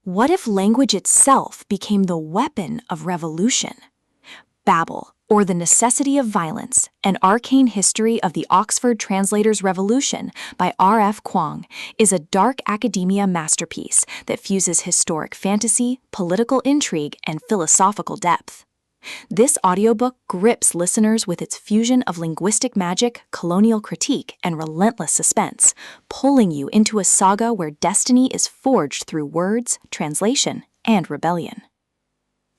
What if language itself became the weapon of revolution? Babel, or the Necessity of Violence, An Arcane History of the Oxford Translators Revolution by R.F. Kuang, is a dark academia masterpiece that fuses historic fantasy, political intrigue, and philosophical depth. This audiobook grips listeners with its fusion of linguistic magic, colonial critique, and relentless suspense, pulling you into a saga where destiny is forged through words, translation, and rebellion.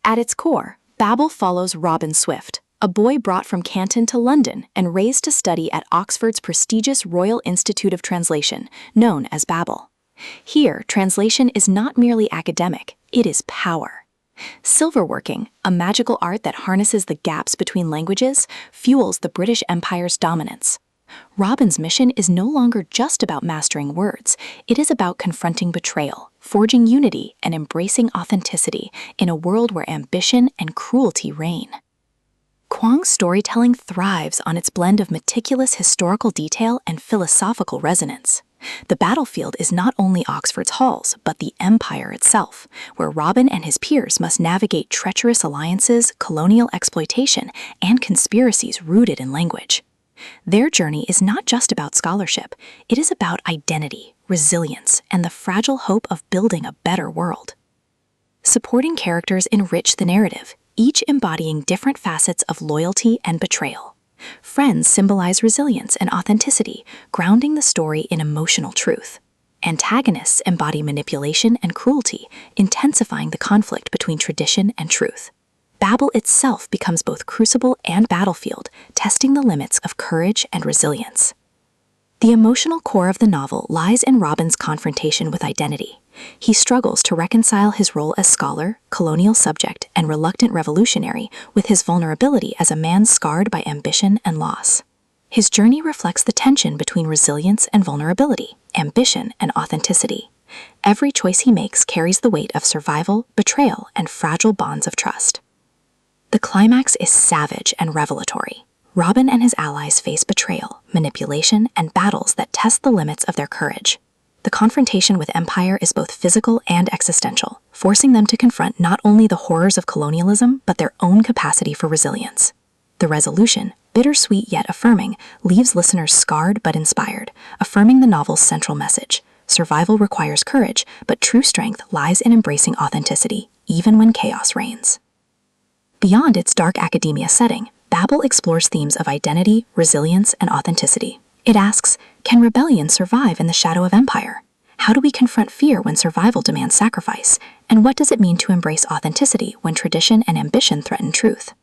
At its core, Babel follows Robin Swift, a boy brought from Canton to London and raised to study at Oxford's prestigious Royal Institute of Translation, known as Babel. Here, translation is not merely academic, it is power. Silverworking, a magical art that harnesses the gaps between languages, fuels the British Empire's dominance. Robin's mission is no longer just about mastering words, it is about confronting betrayal, forging unity, and embracing authenticity in a world where ambition and cruelty reign. Kuang's storytelling thrives on its blend of meticulous historical detail and philosophical resonance. The battlefield is not only Oxford's halls, but the empire itself, where Robin and his peers must navigate treacherous alliances, colonial exploitation, and conspiracies rooted in language. Their journey is not just about scholarship, it is about identity, resilience, and the fragile hope of building a better world. Supporting characters enrich the narrative, each embodying different facets of loyalty and betrayal. Friends symbolize resilience and authenticity, grounding the story in emotional truth. Antagonists embody manipulation and cruelty, intensifying the conflict between tradition and truth. Babel itself becomes both crucible and battlefield, testing the limits of courage and resilience. The emotional core of the novel lies in Robin's confrontation with identity. He struggles to reconcile his role as scholar, colonial subject, and reluctant revolutionary with his vulnerability as a man scarred by ambition and loss. His journey reflects the tension between resilience and vulnerability, ambition and authenticity. Every choice he makes carries the weight of survival, betrayal, and fragile bonds of trust. The climax is savage and revelatory. Robin and his allies face betrayal, manipulation, and battles that test the limits of their courage. The confrontation with empire is both physical and existential, forcing them to confront not only the horrors of colonialism, but their own capacity for resilience. The resolution, bittersweet yet affirming, leaves listeners scarred but inspired, affirming the novel's central message. Survival requires courage, but true strength lies in embracing authenticity, even when chaos reigns. Beyond its dark academia setting, Babel explores themes of identity, resilience, and authenticity. It asks, can rebellion survive in the shadow of empire? How do we confront fear when survival demands sacrifice? And what does it mean to embrace authenticity when tradition and ambition threaten truth?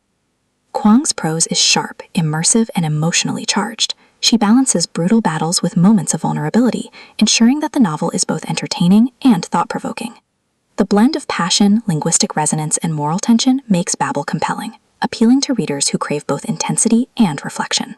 Kuang's prose is sharp, immersive, and emotionally charged. She balances brutal battles with moments of vulnerability, ensuring that the novel is both entertaining and thought-provoking. The blend of passion, linguistic resonance, and moral tension makes Babel compelling, appealing to readers who crave both intensity and reflection.